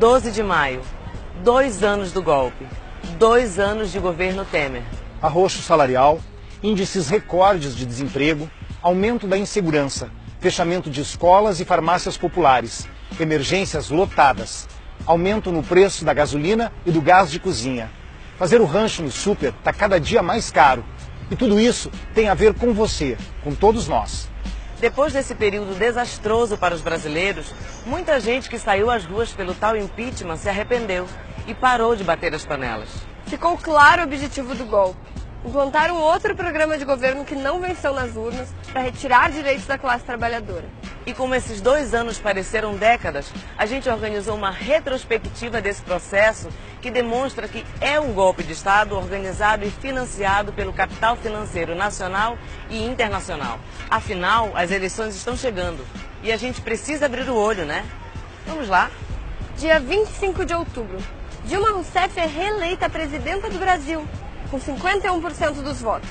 12 de maio, 2 anos do golpe, 2 anos de governo Temer. Arroxo salarial, índices recordes de desemprego, aumento da insegurança, fechamento de escolas e farmácias populares, emergências lotadas, aumento no preço da gasolina e do gás de cozinha. Fazer o rancho no super está cada dia mais caro. E tudo isso tem a ver com você, com todos nós. Depois desse período desastroso para os brasileiros, muita gente que saiu às ruas pelo tal impeachment se arrependeu e parou de bater as panelas. Ficou claro o objetivo do golpe: implantar um outro programa de governo que não venceu nas urnas para retirar direitos da classe trabalhadora. E como esses 2 anos pareceram décadas, a gente organizou uma retrospectiva desse processo que demonstra que é um golpe de Estado organizado e financiado pelo capital financeiro nacional e internacional. Afinal, as eleições estão chegando e a gente precisa abrir o olho, né? Vamos lá? Dia 25 de outubro, Dilma Rousseff é reeleita presidenta do Brasil, com 51% dos votos.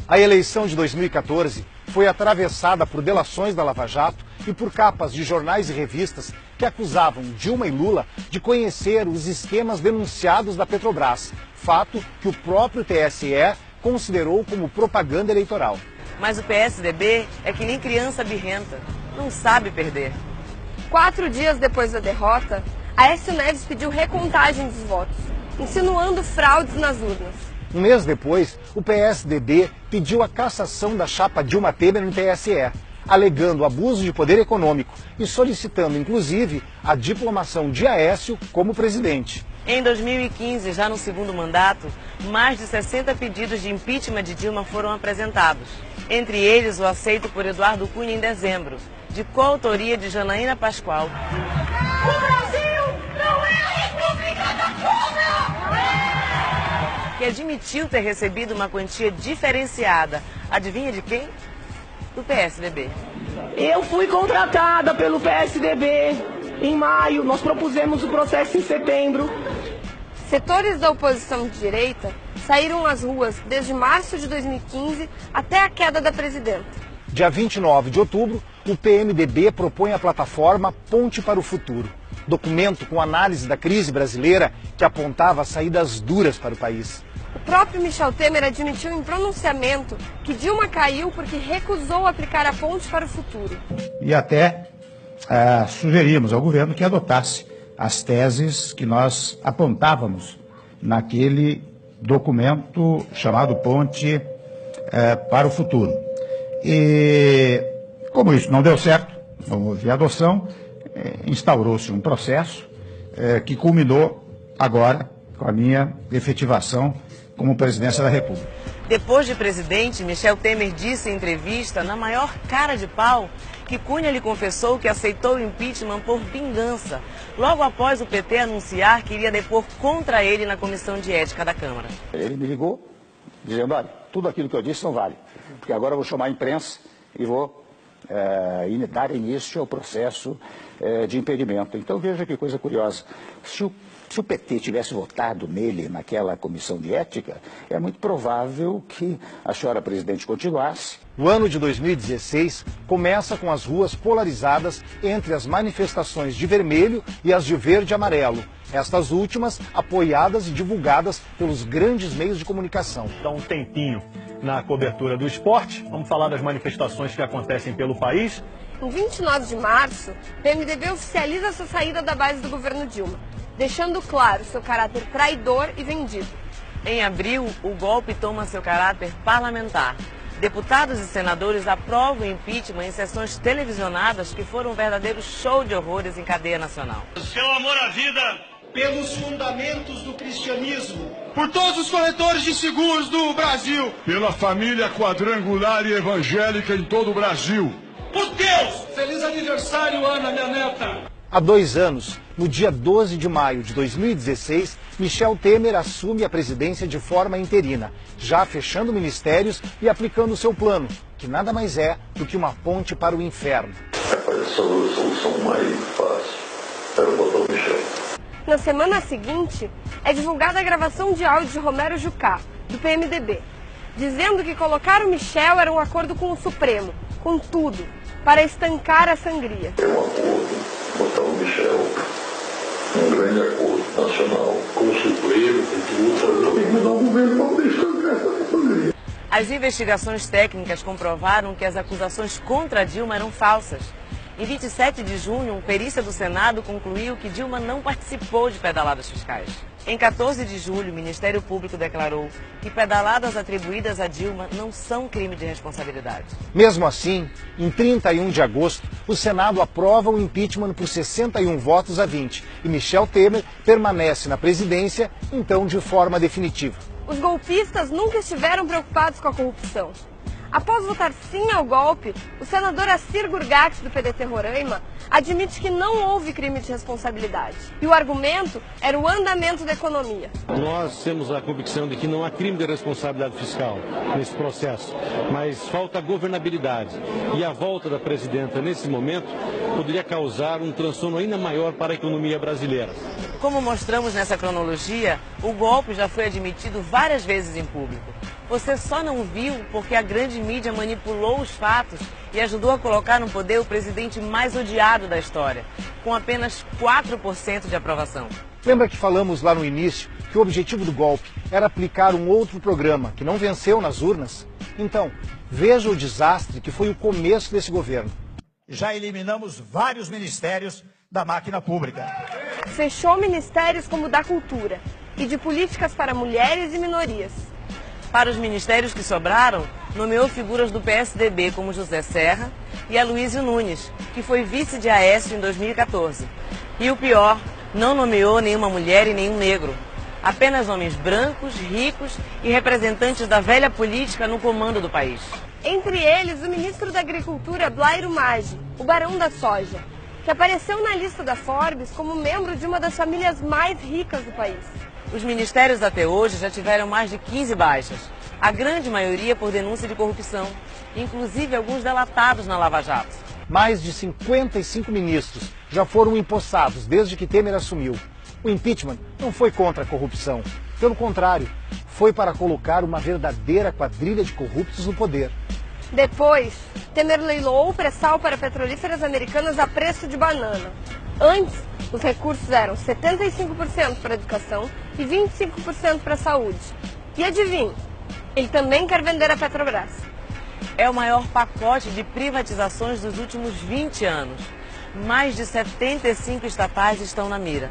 A eleição de 2014 foi atravessada por delações da Lava Jato e por capas de jornais e revistas que acusavam Dilma e Lula de conhecer os esquemas denunciados da Petrobras, fato que o próprio TSE considerou como propaganda eleitoral. Mas o PSDB é que nem criança birrenta, não sabe perder. 4 dias depois da derrota, Aécio Neves pediu recontagem dos votos, insinuando fraudes nas urnas. Um mês depois, o PSDB pediu a cassação da chapa Dilma Temer no TSE, alegando abuso de poder econômico e solicitando, inclusive, a diplomação de Aécio como presidente. Em 2015, já no segundo mandato, mais de 60 pedidos de impeachment de Dilma foram apresentados. Entre eles, o aceito por Eduardo Cunha em dezembro, de coautoria de Janaína Pascoal. O Brasil não é a República da Cuba! Que admitiu ter recebido uma quantia diferenciada. Adivinha de quem? Do PSDB. Eu fui contratada pelo PSDB em maio, nós propusemos o processo em setembro. Setores da oposição de direita saíram às ruas desde março de 2015 até a queda da presidenta. Dia 29 de outubro, o PMDB propõe a plataforma Ponte para o Futuro, documento com análise da crise brasileira que apontava saídas duras para o país. O próprio Michel Temer admitiu em pronunciamento que Dilma caiu porque recusou aplicar a Ponte para o Futuro. E até sugerimos ao governo que adotasse as teses que nós apontávamos naquele documento chamado Ponte para o Futuro. E como isso não deu certo, não houve adoção, instaurou-se um processo que culminou agora com a minha efetivação como presidência da República. Depois de presidente, Michel Temer disse em entrevista, na maior cara de pau, que Cunha lhe confessou que aceitou o impeachment por vingança, logo após o PT anunciar que iria depor contra ele na Comissão de Ética da Câmara. Ele me ligou, dizendo, olha, tudo aquilo que eu disse não vale, porque agora eu vou chamar a imprensa e vou dar início ao processo de impedimento. Então veja que coisa curiosa, se o PT tivesse votado nele naquela comissão de ética, é muito provável que a senhora presidente continuasse. O ano de 2016 começa com as ruas polarizadas entre as manifestações de vermelho e as de verde e amarelo. Estas últimas apoiadas e divulgadas pelos grandes meios de comunicação. Dá um tempinho na cobertura do esporte. Vamos falar das manifestações que acontecem pelo país. Em 29 de março, o PMDB oficializa sua saída da base do governo Dilma, deixando claro seu caráter traidor e vendido. Em abril, o golpe toma seu caráter parlamentar. Deputados e senadores aprovam o impeachment em sessões televisionadas que foram um verdadeiro show de horrores em cadeia nacional. Pelo amor à vida, pelos fundamentos do cristianismo, por todos os corretores de seguros do Brasil, pela família quadrangular e evangélica em todo o Brasil. Por Deus! Feliz aniversário, Ana, minha neta! Há 2 anos, no dia 12 de maio de 2016, Michel Temer assume a presidência de forma interina, já fechando ministérios e aplicando seu plano, que nada mais é do que uma ponte para o inferno. A solução mais fácil era botar o Michel. Na semana seguinte, é divulgada a gravação de áudio de Romero Jucá, do PMDB, dizendo que colocar o Michel era um acordo com o Supremo, com tudo, para estancar a sangria. É um acordo, botar o Michel num grande acordo nacional com o Supremo, com tudo, tem que mudar o governo para poder estancar essa pandemia. As investigações técnicas comprovaram que as acusações contra Dilma eram falsas. Em 27 de junho, perícia do Senado concluiu que Dilma não participou de pedaladas fiscais. Em 14 de julho, o Ministério Público declarou que pedaladas atribuídas a Dilma não são crime de responsabilidade. Mesmo assim, em 31 de agosto, o Senado aprova o impeachment por 61 votos a 20 e Michel Temer permanece na presidência, então de forma definitiva. Os golpistas nunca estiveram preocupados com a corrupção. Após votar sim ao golpe, o senador Assir Gurgati, do PDT Roraima, admite que não houve crime de responsabilidade. E o argumento era o andamento da economia. Nós temos a convicção de que não há crime de responsabilidade fiscal nesse processo, mas falta governabilidade. E a volta da presidenta nesse momento poderia causar um transtorno ainda maior para a economia brasileira. Como mostramos nessa cronologia, o golpe já foi admitido várias vezes em público. Você só não viu porque a grande mídia manipulou os fatos e ajudou a colocar no poder o presidente mais odiado da história, com apenas 4% de aprovação. Lembra que falamos lá no início que o objetivo do golpe era aplicar um outro programa que não venceu nas urnas? Então, veja o desastre que foi o começo desse governo. Já eliminamos vários ministérios da máquina pública. Fechou ministérios como o da Cultura e de Políticas para Mulheres e Minorias. Para os ministérios que sobraram, nomeou figuras do PSDB como José Serra e Aloysio Nunes, que foi vice de Aécio em 2014. E o pior, não nomeou nenhuma mulher e nenhum negro. Apenas homens brancos, ricos e representantes da velha política no comando do país. Entre eles, o ministro da Agricultura, Blairo Maggi, o barão da soja, que apareceu na lista da Forbes como membro de uma das famílias mais ricas do país. Os ministérios até hoje já tiveram mais de 15 baixas, a grande maioria por denúncia de corrupção, inclusive alguns delatados na Lava Jato. Mais de 55 ministros já foram empossados desde que Temer assumiu. O impeachment não foi contra a corrupção, pelo contrário, foi para colocar uma verdadeira quadrilha de corruptos no poder. Depois, Temer leiloou o pré-sal para petrolíferas americanas a preço de banana. Antes, os recursos eram 75% para a educação e 25% para a saúde. E adivinhe, ele também quer vender a Petrobras. É o maior pacote de privatizações dos últimos 20 anos. Mais de 75 estatais estão na mira.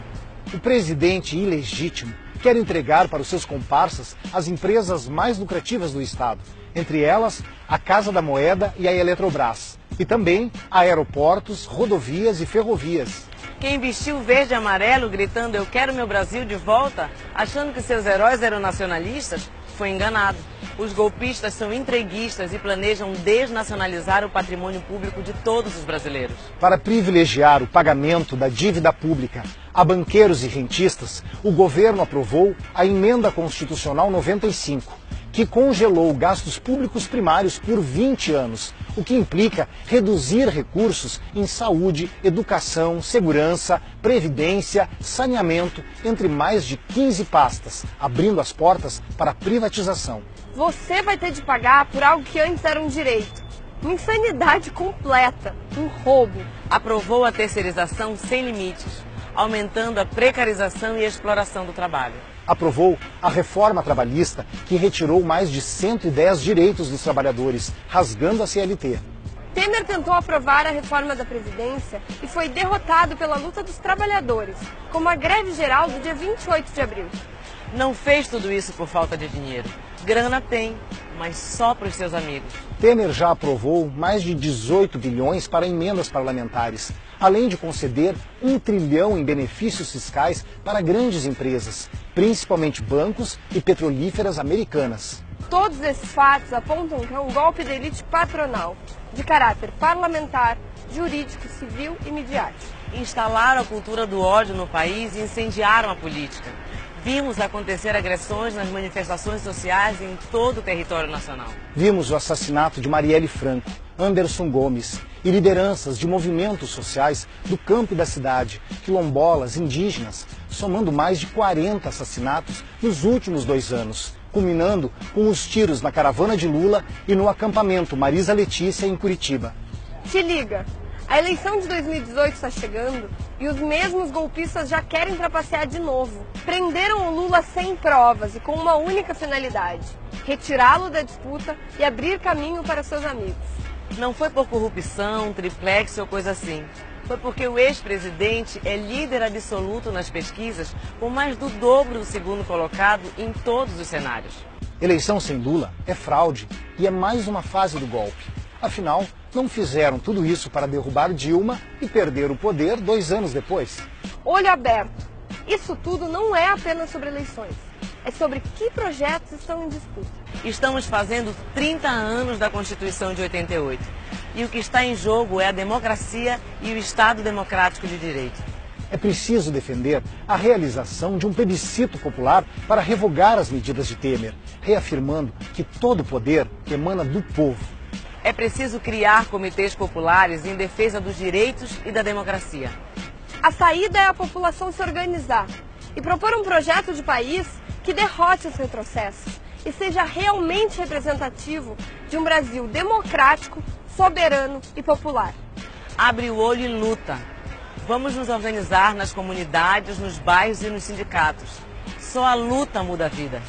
O presidente ilegítimo quer entregar para os seus comparsas as empresas mais lucrativas do Estado, entre elas a Casa da Moeda e a Eletrobras, e também aeroportos, rodovias e ferrovias. Quem vestiu verde e amarelo gritando "Eu quero meu Brasil de volta", achando que seus heróis eram nacionalistas, foi enganado. Os golpistas são entreguistas e planejam desnacionalizar o patrimônio público de todos os brasileiros. Para privilegiar o pagamento da dívida pública a banqueiros e rentistas, o governo aprovou a Emenda Constitucional 95, que congelou gastos públicos primários por 20 anos, o que implica reduzir recursos em saúde, educação, segurança, previdência, saneamento, entre mais de 15 pastas, abrindo as portas para a privatização. Você vai ter de pagar por algo que antes era um direito. Uma insanidade completa, um roubo. Aprovou a terceirização sem limites, aumentando a precarização e a exploração do trabalho. Aprovou a reforma trabalhista, que retirou mais de 110 direitos dos trabalhadores, rasgando a CLT. Temer tentou aprovar a reforma da Previdência e foi derrotado pela luta dos trabalhadores, como a greve geral do dia 28 de abril. Não fez tudo isso por falta de dinheiro. Grana tem, mas só para os seus amigos. Temer já aprovou mais de 18 bilhões para emendas parlamentares, além de conceder 1 trilhão em benefícios fiscais para grandes empresas, principalmente bancos e petrolíferas americanas. Todos esses fatos apontam que é um golpe da elite patronal, de caráter parlamentar, jurídico, civil e midiático. Instalaram a cultura do ódio no país e incendiaram a política. Vimos acontecer agressões nas manifestações sociais em todo o território nacional. Vimos o assassinato de Marielle Franco, Anderson Gomes e lideranças de movimentos sociais do campo e da cidade, quilombolas, indígenas, somando mais de 40 assassinatos nos últimos 2 anos, culminando com os tiros na caravana de Lula e no acampamento Marisa Letícia, em Curitiba. Se liga, A eleição de 2018 está chegando e os mesmos golpistas já querem trapacear de novo. Prenderam o Lula sem provas e com uma única finalidade: retirá-lo da disputa e abrir caminho para seus amigos. Não foi por corrupção, triplex ou coisa assim. Foi porque o ex-presidente é líder absoluto nas pesquisas, com mais do dobro do segundo colocado em todos os cenários. Eleição sem Lula é fraude e é mais uma fase do golpe. Afinal, não fizeram tudo isso para derrubar Dilma e perder o poder 2 anos depois. Olho aberto. Isso tudo não é apenas sobre eleições. É sobre que projetos estão em disputa. Estamos fazendo 30 anos da Constituição de 88. E o que está em jogo é a democracia e o Estado democrático de direito. É preciso defender a realização de um plebiscito popular para revogar as medidas de Temer, reafirmando que todo poder emana do povo. É preciso criar comitês populares em defesa dos direitos e da democracia. A saída é a população se organizar e propor um projeto de país que derrote os retrocessos e seja realmente representativo de um Brasil democrático, soberano e popular. Abre o olho e luta. Vamos nos organizar nas comunidades, nos bairros e nos sindicatos. Só a luta muda a vida.